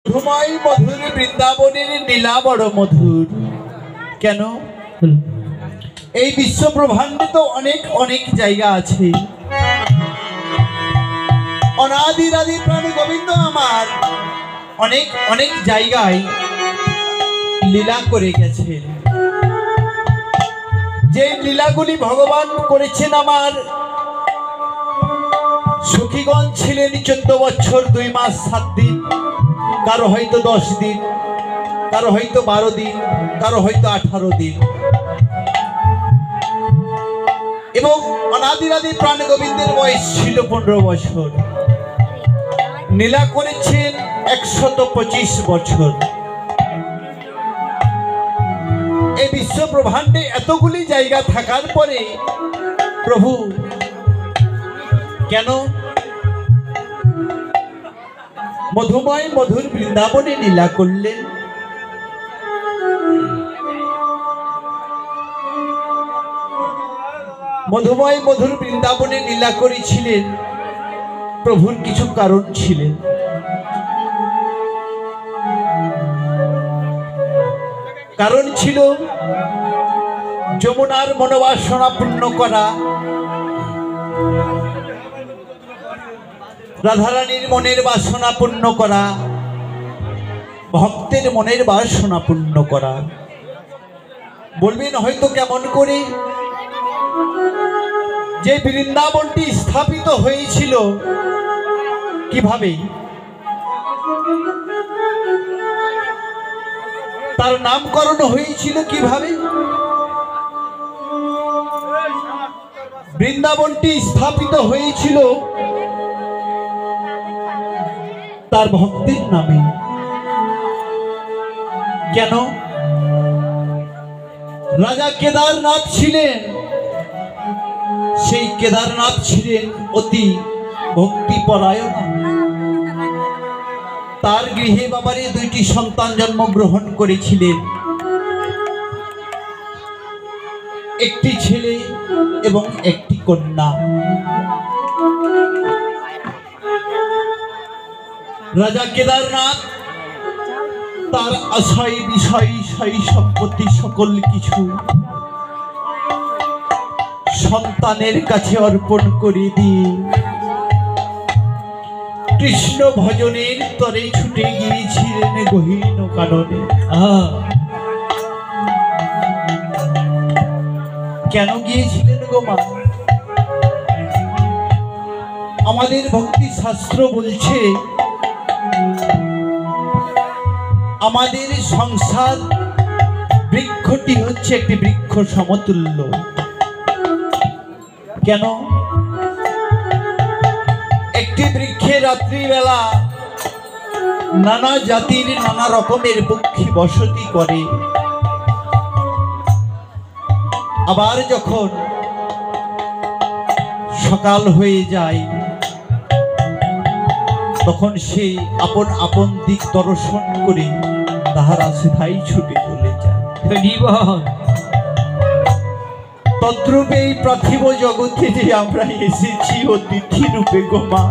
ধুমাই মধুর বৃন্দাবনের নীলা বড় মধুর। কেন? এই বিশ্ব ব্রহ্মাণ্ডে তো অনেক অনেক জায়গা আছে। অনাদির আদি প্রাণ গোবিন্দ আমার অনেক অনেক জায়গায় লীলা করে গেছেন। যে লীলাগুলি ভগবান করেছেন, আমার সখীগণ ছিলেন 14 বছর 2 মাস 7 দিন, কারো হয়তো 10 দিন, কারো হয়তো 12 দিন, কারো হয়তো 18 দিন। এবং অনাদিরাদি প্রাণ গোবিন্দের বয়স ছিল 15 বছর। লীলা করেছেন 125 বছর। এই বিশ্ব ব্রহ্মাণ্ডে এতগুলি জায়গা থাকার পরে প্রভু কেন মধুময় মধুর বৃন্দাবনে লীলা করলেন? মধুময় মধুর বৃন্দাবনে লীলা করেছিলেন, প্রভুর কিছু কারণ ছিলেন। কারণ ছিল যমুনার মনোবাসনা পূর্ণ করা, রাধারানীর মনের বাসনা পূর্ণ করা, ভক্তের মনের বাসনা পূর্ণ করা। বলবেন হয়তো কেমন করে? যে বৃন্দাবনটি স্থাপিত হয়েছিল কিভাবে, তার নামকরণ হয়েছিল কিভাবে, বৃন্দাবনটি স্থাপিত হয়েছিল তার ভক্তের নামে। কেন? রাজা কেদারনাথ ছিলেন, সেই কেদারনাথ ছিলেন অতি ভক্তিপরায়ণ। তার গৃহে বাবারে 2টি সন্তান জন্মগ্রহণ করেছিলেন, একটি ছেলে এবং একটি কন্যা। রাজা কেদারনাথ তার আশায় বিষয় সাই সম্পত্তি সকল কিছু সন্তানের কাছে অর্পণ করে দিয়ে কৃষ্ণ ভজনের তরে ছুটে গিয়েছিলেন গহীন কাননে। কেন গিয়েছিলেন গো মা? আমাদের ভক্তি শাস্ত্র বলছে আমাদের সংসার বৃক্ষটি হচ্ছে একটি বৃক্ষ সমতুল্য। কেন? একটি বৃক্ষে রাত্রিবেলা নানা জাতির নানা রকমের পক্ষী বসতি করে, আবার যখন সকাল হয়ে যায় তখন সে আপন আপন দিক দর্শন করে তাহারা সেথাই ছুটে চলে যায়। তদ্রূপে এই পার্থিব জগতে যে আমরা এসেছি অতিথি রূপে গো মা,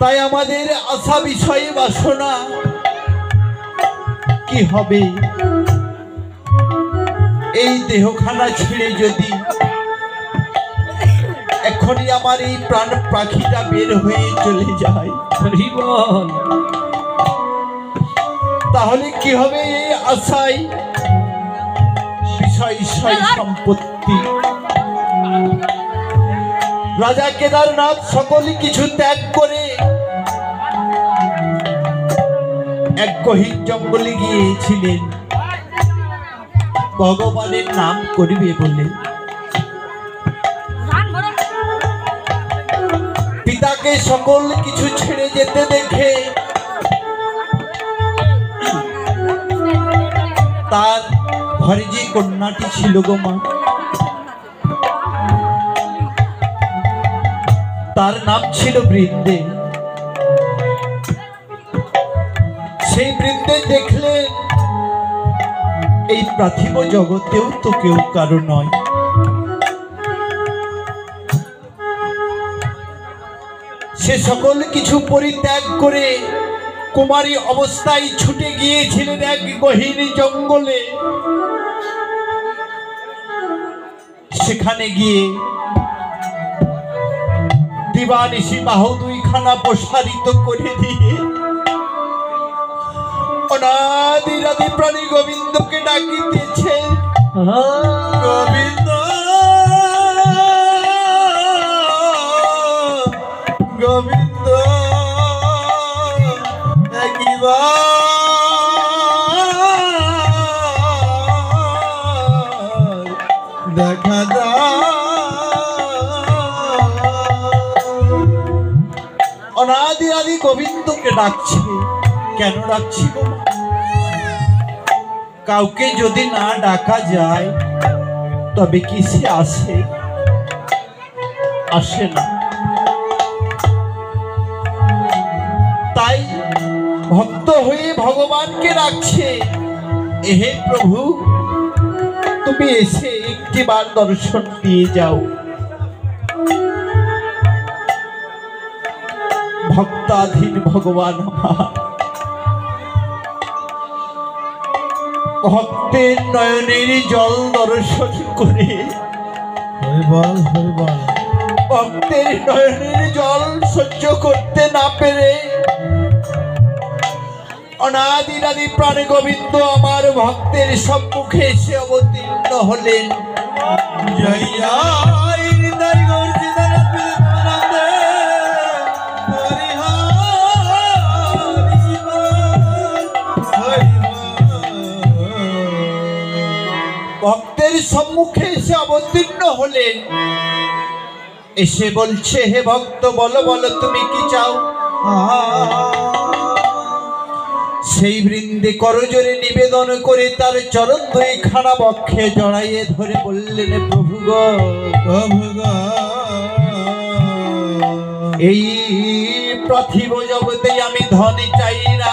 তাই আমাদের আশা বিষয়ে বাসনা কি হবে? এই দেহখানা ছেড়ে যদি এখনই আমার এই প্রাণ পাখিটা বের হয়ে চলে যায়, তাহলে কি হবে? এই আশায় বিষয় সম্পত্তি। রাজা কেদারনাথ সকল কিছু ত্যাগ করে এক গহীন জঙ্গলে গিয়েছিলেন ভগবানের নাম করিবে বলে। পিতাকে সকল কিছু ছেড়ে যেতে দেখে তার ঘরে যে কন্যাটি ছিল গো মা, তার নাম ছিল বৃন্দে। সেই বৃন্দে দেখলেন এই পার্থিব জগতেও তো কেউ কারো নয়। সে সকল কিছু পরিত্যাগ করে কুমারী অবস্থায় ছুটে গিয়েছিলেন এক গহীন জঙ্গলে। সেখানে গিয়ে দিবানিশি বাহু দুইখানা প্রসারিত করে দিয়ে অনাদিরাদি প্রাণী গোবিন্দকে ডাকিতেছে। গোবিন্দ গোবিন্দ দেখা অনাদি আদি গোবিন্দকে ডাকছে। কেন ডাকছি গো? কাউকে যদি না ডাকা যায় তবে কি সে আসে? আসে না। তাই ভক্ত হয়ে ভগবানকে ডাকছে, হে প্রভু তুমি এসে একটিবার দর্শন দিয়ে যাও। ভক্তাধীন ভগবান আমার ভক্তের নয়নের জল দর্শন করে ভক্তের নয়নের জল সহ্য করতে না পেরে অনাদিরাদি প্রাণ গোবিন্দ আমার ভক্তের সম্মুখে এসে অবতীর্ণ হলেন। ভক্তের সম্মুখে এসে অবতীর্ণ হলেন। এসে বলছে, হে ভক্ত বলো বলো তুমি কি চাও? সেই বৃন্দে করজোরে নিবেদন করে তার চরণ দুইখানা বক্ষে জড়াইয়ে ধরে বললেন, প্রভু গো প্রভু গো, এই পার্থিব জগতে আমি ধন চাই না,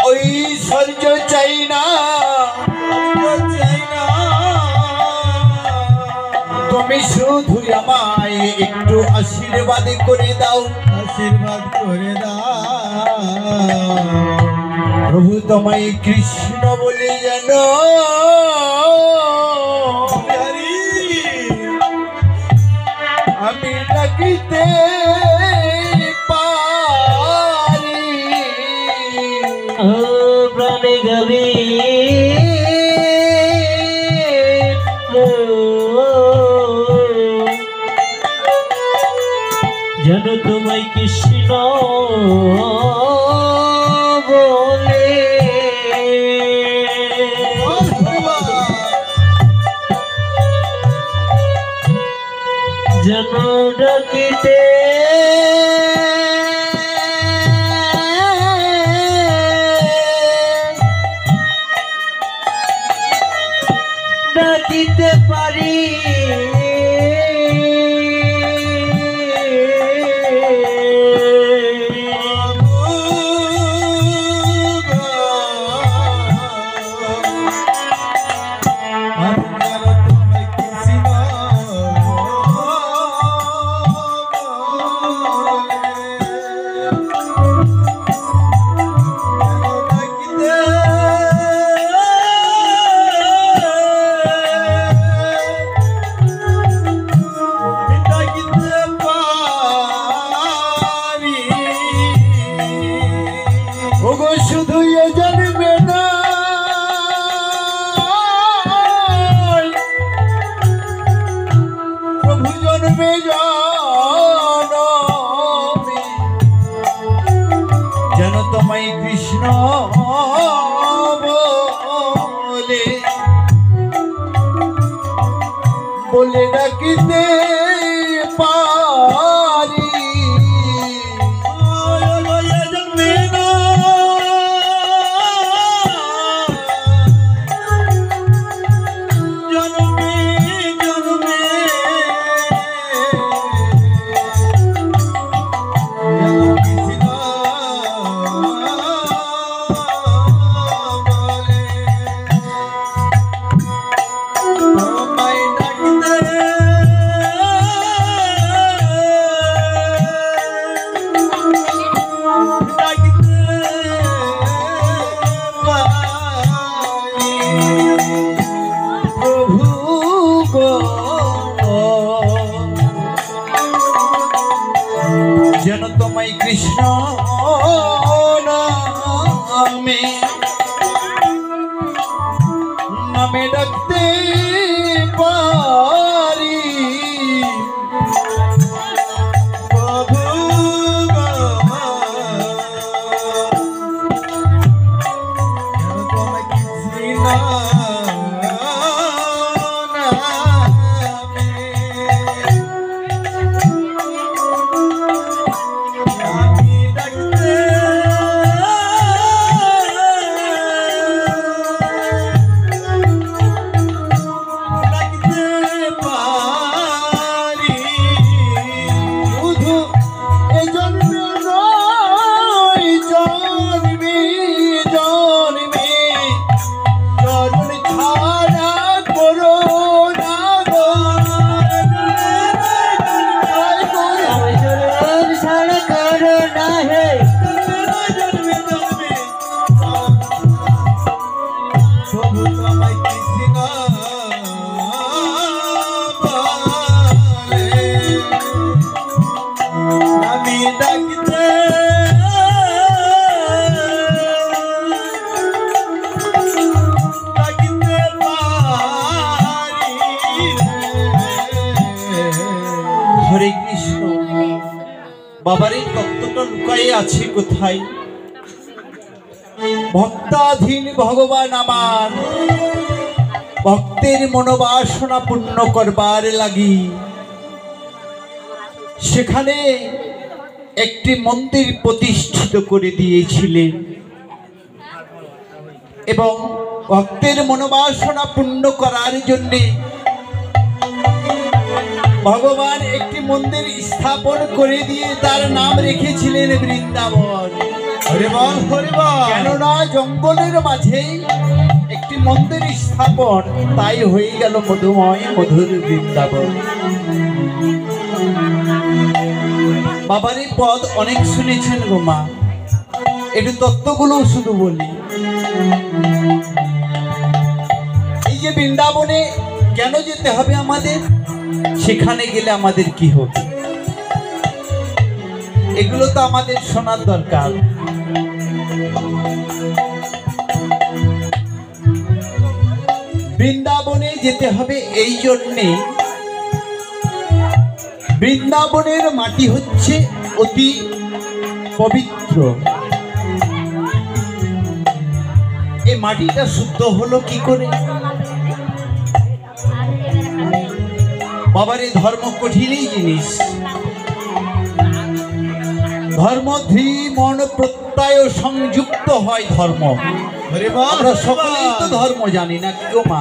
ঐশ্বর্য চাই না, তুমি শুধু আমায় একটু আশীর্বাদ করে দাও, আশীর্বাদ করে দাও। প্রভু তোমায় কৃষ্ণ বলে জানো, আমি ডাকিতে পারি। প্রাণে গবি যেন তোমায় কৃষ্ণ বলে যেন ডাকিতে ডাকিতে পারি। যেন তোমায় কৃষ্ণ নামে নামে ডাকতে পারি প্রভু গো। যেন তোমায় কৃষ্ণ হরে কৃষ্ণ। বাবার এই তত্ত্বটা লুকায়ে আছে কোথায়? ভক্তাধীন ভগবান আমার ভক্তের মনোবাসনা পূর্ণ করবার লাগি সেখানে একটি মন্দির প্রতিষ্ঠিত করে দিয়েছিলেন এবং ভক্তের মনোবাসনা পূর্ণ করার জন্যে ভগবান একটি মন্দির স্থাপন করে দিয়ে তার নাম রেখেছিলেন বৃন্দাবন। হরে বল হরে বল। কেননা জঙ্গলের মাঝে একটি মন্দির স্থাপন, তাই হয়ে গেল মধুময় মধুর বৃন্দাবন। বাবার এই পদ অনেক শুনেছেন গো মা, একটু তত্ত্বগুলো শুধু বলি। এই যে বৃন্দাবনে কেন যেতে হবে আমাদের, সেখানে গেলে আমাদের কি হবে, এগুলো তো আমাদের শোনার দরকার। বৃন্দাবনে যেতে হবে এই জন্যে, বৃন্দাবনের মাটি হচ্ছে অতি পবিত্র। এই মাটিটা শুদ্ধ হলো কি করে? বাবার এই ধর্ম কঠিনই জিনিস। ধর্ম ধৃ মন প্রত্যয় সংযুক্ত হয় ধর্ম। আমরা সকলেই তো ধর্ম জানি না কেউ মা।